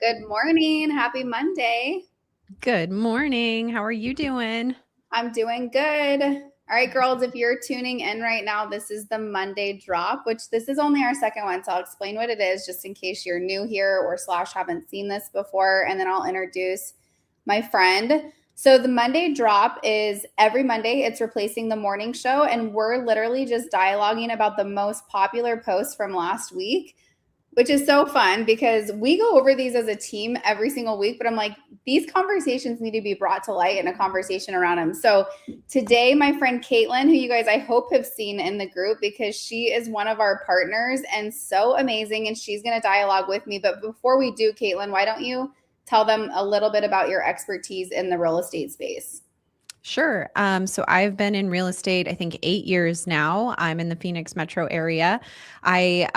Good morning. Happy Monday. Good morning. How are you doing? I'm doing good. All right, girls, if you're tuning in right now, this is the Monday drop, which this is only our second one. So I'll explain what it is just in case you're new here or slash haven't seen this before. And then I'll introduce my friend. So the Monday drop is every Monday, it's replacing the morning show. And we're literally just dialoguing about the most popular posts from last week, which is so fun because we go over these as a team every single week. But I'm like, these conversations need to be brought to light in a conversation around them. So today, my friend Caitlin, who you guys I hope have seen in the group because she is one of our partners and so amazing, and she's going to dialogue with me. But before we do, Caitlin, why don't you tell them a little bit about your expertise in the real estate space? Sure. So I've been in real estate, I think 8 years now. I'm in the Phoenix metro area. I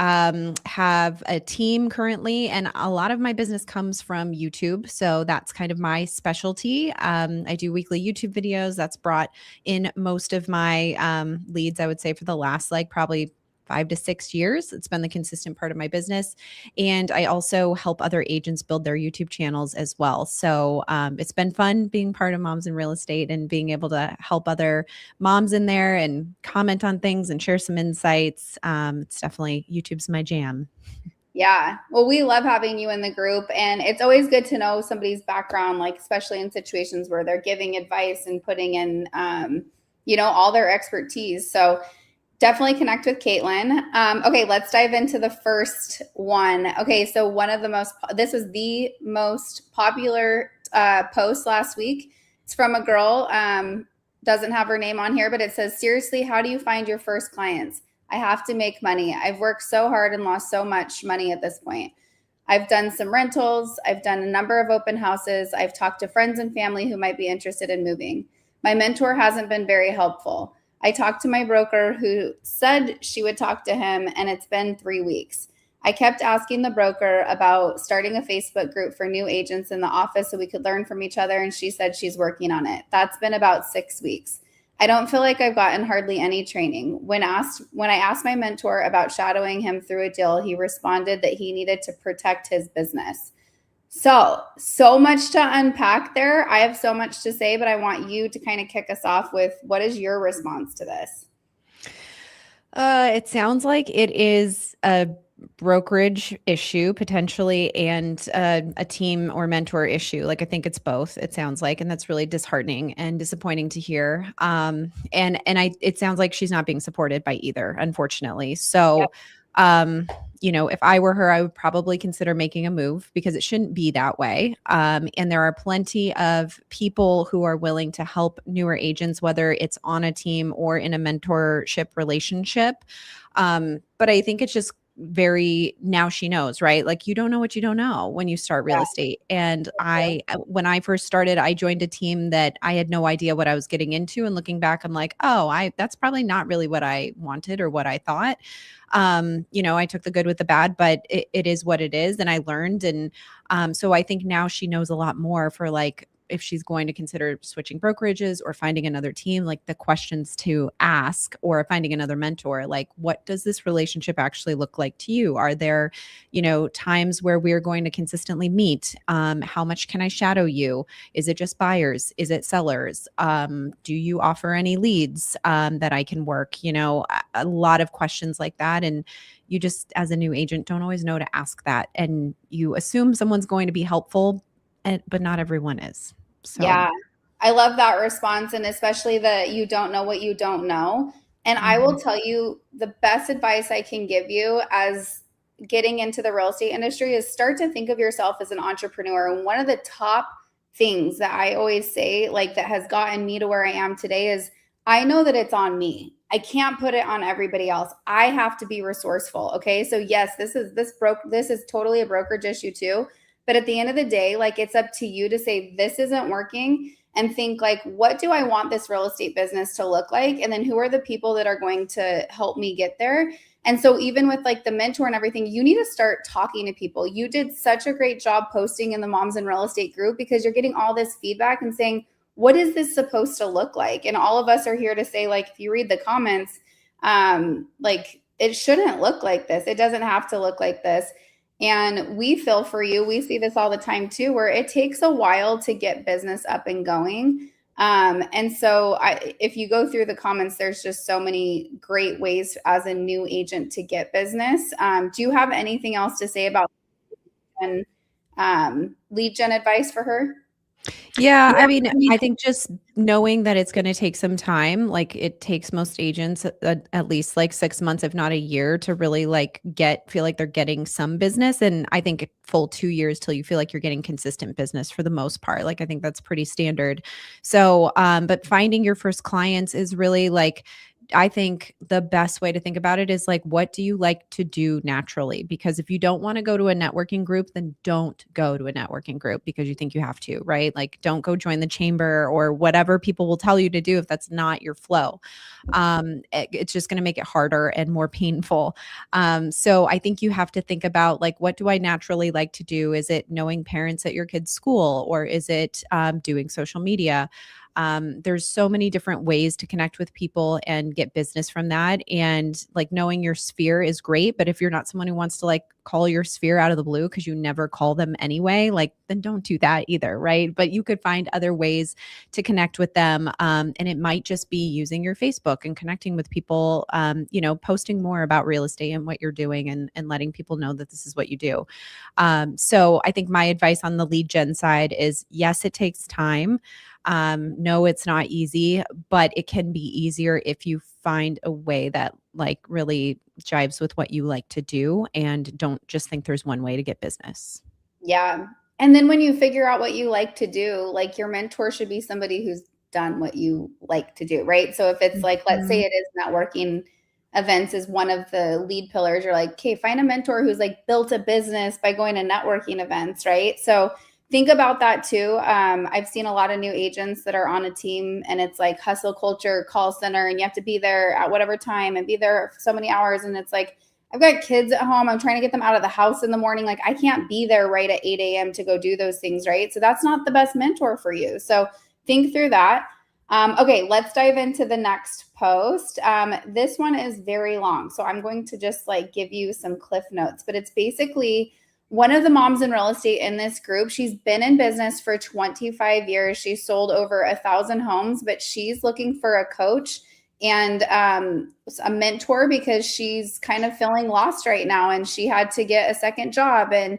have a team currently, and a lot of my business comes from YouTube. So that's kind of my specialty. I do weekly YouTube videos. That's brought in most of my leads, I would say, for the last probably 5 to 6 years. It's been the consistent part of my business. And I also help other agents build their YouTube channels as well. So it's been fun being part of Moms in Real Estate and being able to help other moms in there and comment on things and share some insights. It's definitely YouTube's my jam. Yeah. Well, we love having you in the group. And it's always good to know somebody's background, like, especially in situations where they're giving advice and putting in, all their expertise. So definitely connect with Caitlin. Okay, let's dive into the first one. Okay, so this was the most popular post last week. It's from a girl, doesn't have her name on here, but it says, seriously, how do you find your first clients? I have to make money. I've worked so hard and lost so much money at this point. I've done some rentals. I've done a number of open houses. I've talked to friends and family who might be interested in moving. My mentor hasn't been very helpful. I talked to my broker who said she would talk to him, and it's been 3 weeks. I kept asking the broker about starting a Facebook group for new agents in the office so we could learn from each other, and she said she's working on it. That's been about 6 weeks. I don't feel like I've gotten hardly any training. When I asked my mentor about shadowing him through a deal, he responded that he needed to protect his business. So much to unpack there. I have so much to say, but I want you to kind of kick us off with what is your response to this? It sounds like it is a brokerage issue potentially and a team or mentor issue. Like, I think it's both, it sounds like, and that's really disheartening and disappointing to hear. It sounds like she's not being supported by either, unfortunately. So um if I were her, I would probably consider making a move because it shouldn't be that way. And there are plenty of people who are willing to help newer agents, whether it's on a team or in a mentorship relationship. But I think it's just now she knows, right? Like, you don't know what you don't know when you start real Yeah. estate. And when I first started, I joined a team that I had no idea what I was getting into. And looking back, I'm like, oh, that's probably not really what I wanted or what I thought. I took the good with the bad, but it is what it is. And I learned. And so I think now she knows a lot more for, like, if she's going to consider switching brokerages or finding another team, like the questions to ask, or finding another mentor, like, what does this relationship actually look like to you? Are there, times where we're going to consistently meet? How much can I shadow you? Is it just buyers? Is it sellers? Do you offer any leads that I can work? A lot of questions like that. And you just, as a new agent, don't always know to ask that. And you assume someone's going to be helpful, but not everyone is. So, Yeah. I love that response. And especially that you don't know what you don't know. And I mhm. will tell you the best advice I can give you as getting into the real estate industry is start to think of yourself as an entrepreneur. And one of the top things that I always say, like, that has gotten me to where I am today is I know that it's on me. I can't put it on everybody else. I have to be resourceful. Okay. So yes, this is totally a brokerage issue too. But at the end of the day, like, it's up to you to say, this isn't working, and think, like, what do I want this real estate business to look like? And then who are the people that are going to help me get there? And so even with, like, the mentor and everything, you need to start talking to people. You did such a great job posting in the Moms in Real Estate group because you're getting all this feedback and saying, what is this supposed to look like? And all of us are here to say, like, if you read the comments, like, it shouldn't look like this. It doesn't have to look like this. And we feel for you. We see this all the time too, where it takes a while to get business up and going. And so if you go through the comments, there's just so many great ways as a new agent to get business. Do you have anything else to say about lead gen advice for her? Yeah, I mean, I think just knowing that it's gonna take some time, like, it takes most agents at least, like, 6 months, if not a year, to really, like, feel like they're getting some business, and I think a full 2 years till you feel like you're getting consistent business for the most part, like, I think that's pretty standard. So, but finding your first clients is really, like, I think the best way to think about it is like, what do you like to do naturally? Because if you don't want to go to a networking group, then don't go to a networking group because you think you have to, right? Like, don't go join the chamber or whatever people will tell you to do if that's not your flow. It's just going to make it harder and more painful. So I think you have to think about like, what do I naturally like to do? Is it knowing parents at your kid's school, or is it doing social media? There's so many different ways to connect with people and get business from that. And like, knowing your sphere is great, but if you're not someone who wants to like call your sphere out of the blue because you never call them anyway, like, then don't do that either, right? But you could find other ways to connect with them. And it might just be using your Facebook and connecting with people, posting more about real estate and what you're doing, and letting people know that this is what you do. So I think my advice on the lead gen side is, yes, it takes time. No, it's not easy, but it can be easier if you find a way that like really jives with what you like to do, and don't just think there's one way to get business. Yeah. And then when you figure out what you like to do, like your mentor should be somebody who's done what you like to do, right? So if it's like, let's say Mhm. it is networking events is one of the lead pillars, you're like, okay, find a mentor who's like built a business by going to networking events, right? So think about that too. I've seen a lot of new agents that are on a team and it's like hustle culture, call center, and you have to be there at whatever time and be there for so many hours. And it's like, I've got kids at home. I'm trying to get them out of the house in the morning. Like I can't be there right at 8 a.m. to go do those things, right? So that's not the best mentor for you. So think through that. Okay, let's dive into the next post. This one is very long. So I'm going to just like give you some cliff notes, but it's basically one of the moms in real estate in this group. She's been in business for 25 years. She's sold over 1,000 homes, but she's looking for a coach and a mentor because she's kind of feeling lost right now and she had to get a second job. And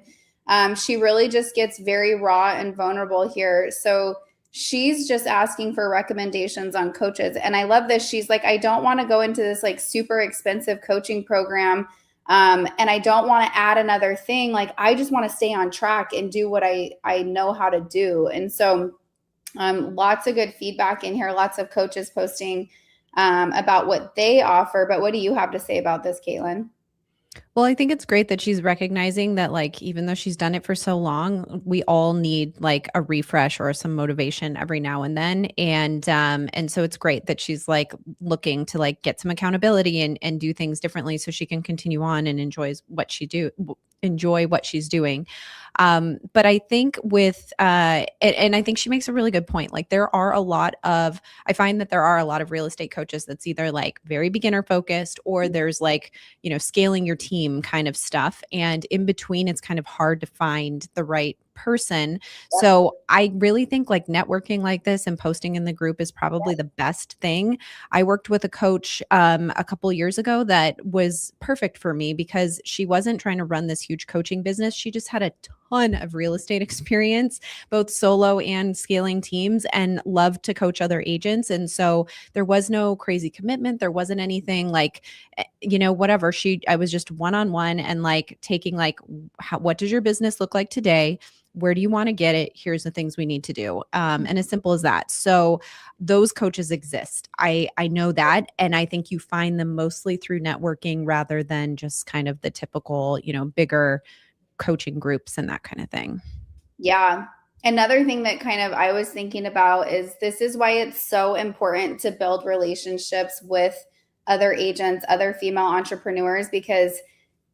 she really just gets very raw and vulnerable here. So she's just asking for recommendations on coaches. And I love this. She's like, I don't want to go into this like super expensive coaching program. And I don't want to add another thing. Like, I just want to stay on track and do what I know how to do. And so lots of good feedback in here, lots of coaches posting about what they offer. But what do you have to say about this, Caitlin? Well, I think it's great that she's recognizing that, like, even though she's done it for so long, we all need like a refresh or some motivation every now and then. And so it's great that she's like looking to like get some accountability and do things differently so she can continue on and enjoy what she's doing. But I think and I think she makes a really good point. Like, I find that there are a lot of real estate coaches that's either like very beginner focused, or there's like, scaling your team kind of stuff. And in between, it's kind of hard to find the right person. So I really think like networking like this and posting in the group is probably the best thing. I worked with a coach a couple years ago that was perfect for me because she wasn't trying to run this huge coaching business. She just had a ton of real estate experience, both solo and scaling teams, and loved to coach other agents. And so there was no crazy commitment. There wasn't anything like, whatever. I was just one-on-one and like taking like, what does your business look like today? Where do you want to get it? Here's the things we need to do. And as simple as that. So those coaches exist. I know that. And I think you find them mostly through networking rather than just kind of the typical, bigger coaching groups and that kind of thing. Yeah. Another thing that kind of I was thinking about is this is why it's so important to build relationships with other agents, other female entrepreneurs, because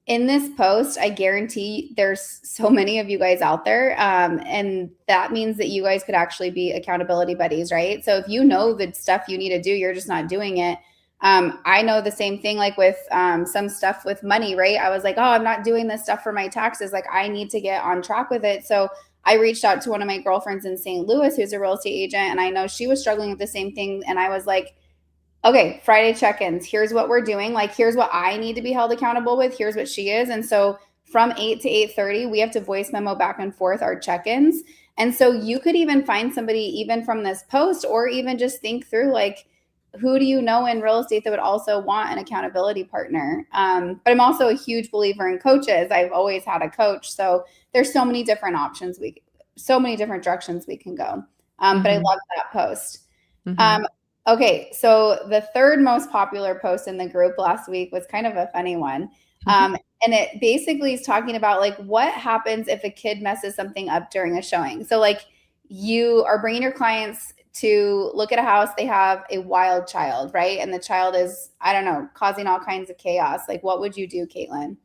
in this post, I guarantee there's so many of you guys out there. And that means that you guys could actually be accountability buddies, right? So if you know the stuff you need to do, you're just not doing it. I know the same thing, like with some stuff with money, right? I was like, oh, I'm not doing this stuff for my taxes. Like, I need to get on track with it. So I reached out to one of my girlfriends in St. Louis who's a real estate agent, and I know she was struggling with the same thing. And I was like, okay, Friday check-ins. Here's what we're doing. Like, here's what I need to be held accountable with. Here's what she is. And so from 8 to 8:30, we have to voice memo back and forth our check-ins. And so you could even find somebody even from this post, or even just think through, like, who do you know in real estate that would also want an accountability partner? But I'm also a huge believer in coaches. I've always had a coach. So there's so many different options. So many different directions we can go. But I love that post. Okay, so the third most popular post in the group last week was kind of a funny one. And it basically is talking about, like, what happens if a kid messes something up during a showing. So, like, you are bringing your clients to look at a house, they have a wild child, right? And the child is, I don't know, causing all kinds of chaos. Like, what would you do, Caitlin?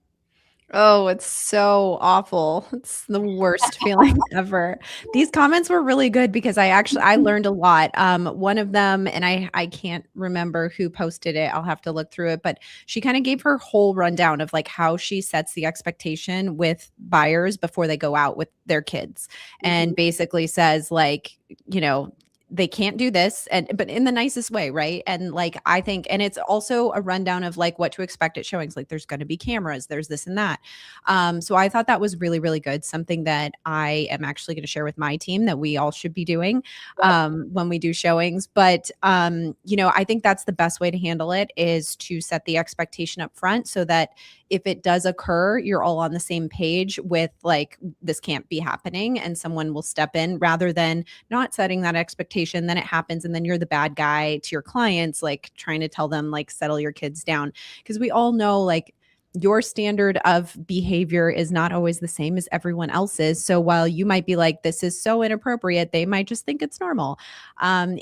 Oh, it's so awful. It's the worst feeling ever. These comments were really good because I learned a lot. One of them, and I can't remember who posted it. I'll have to look through it, but she kind of gave her whole rundown of like how she sets the expectation with buyers before they go out with their kids, and basically says, like, you know, they can't do this, and but in the nicest way, right? And like, I think, and it's also a rundown of like what to expect at showings. Like, there's going to be cameras, there's this and that. So I thought that was really, really good, something that I am actually going to share with my team that we all should be doing when we do showings. But you know, I think that's the best way to handle it, is to set the expectation up front, so that if it does occur, you're all on the same page with, like, this can't be happening, and someone will step in, rather than not setting that expectation. Then it happens, and then you're the bad guy to your clients, like trying to tell them, like, settle your kids down. Because we all know, like, your standard of behavior is not always the same as everyone else's. So while you might be like, this is so inappropriate, they might just think it's normal. And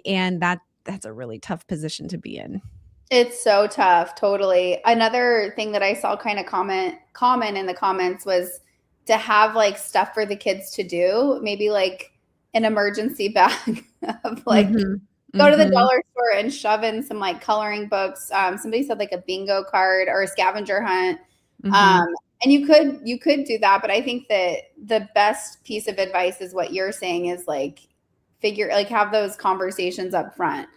that's a really tough position to be in. It's so tough, totally. Another thing that I saw kind of common in the comments was to have, like, stuff for the kids to do, maybe like an emergency bag of, like, go to the dollar store and shove in some, like, coloring books. Somebody said, like, a bingo card or a scavenger hunt. And you could do that, but I think that the best piece of advice is what you're saying, is like, have those conversations up front.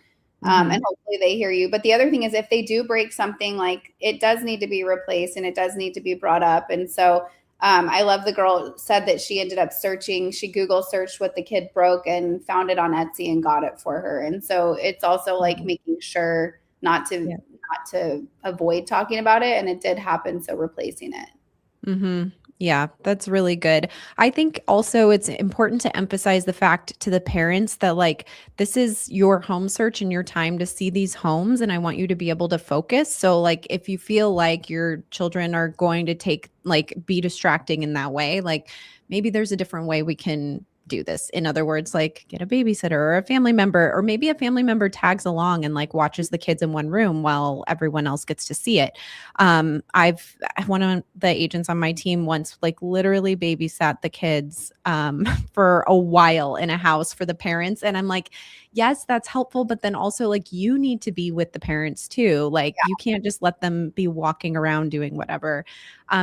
And hopefully they hear you. But the other thing is, if they do break something, like, it does need to be replaced and it does need to be brought up. And so I love, the girl said that she ended up she Google searched what the kid broke and found it on Etsy and got it for her. And so it's also like making sure not to avoid talking about it. And it did happen, so replacing it. Yeah, that's really good. I think also it's important to emphasize the fact to the parents that, like, this is your home search and your time to see these homes, and I want you to be able to focus. So, like, if you feel like your children are going to be distracting in that way, like, maybe there's a different way we can do this. In other words, like, get a babysitter or a family member, or maybe a family member tags along and, like, watches the kids in one room while everyone else gets to see it. One of the agents on my team once, like, literally babysat the kids for a while in a house for the parents. And I'm like, yes, that's helpful. But then also, like, you need to be with the parents too. Like, you can't just let them be walking around doing whatever.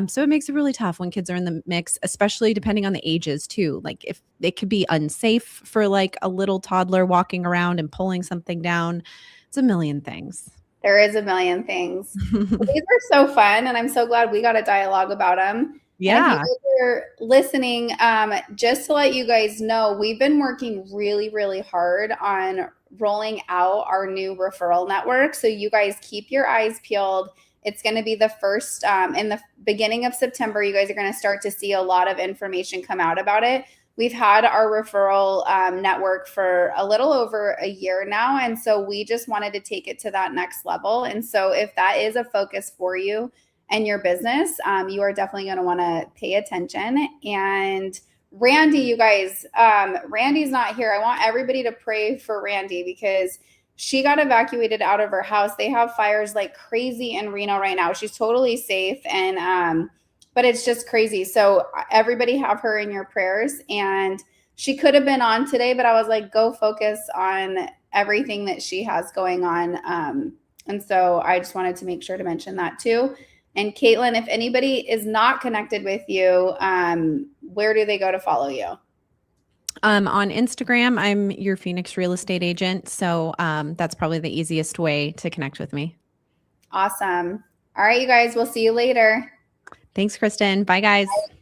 So it makes it really tough when kids are in the mix, especially depending on the ages too. Like, if it could be unsafe for, like, a little toddler walking around and pulling something down, it's a million things. There is a million things. Well, these are so fun, and I'm so glad we got a dialogue about them. And if you Yeah. guys are listening, just to let you guys know, we've been working really, really hard on rolling out our new referral network. So you guys keep your eyes peeled. It's going to be the first in the beginning of September. You guys are going to start to see a lot of information come out about it. We've had our referral network for a little over a year now. And so we just wanted to take it to that next level. And so if that is a focus for you and your business, you are definitely going to want to pay attention. And Randy, you guys, Randy's not here. I want everybody to pray for Randy, because she got evacuated out of her house. They have fires like crazy in Reno right now. She's totally safe. And, but it's just crazy. So everybody have her in your prayers. And she could have been on today, but I was like, go focus on everything that she has going on And so I just wanted to make sure to mention that too. And Caitlin, if anybody is not connected with you, where do they go to follow you? On Instagram, I'm your Phoenix real estate agent. So that's probably the easiest way to connect with me. Awesome. All right, you guys, we'll see you later. Thanks, Kristen. Bye, guys. Bye.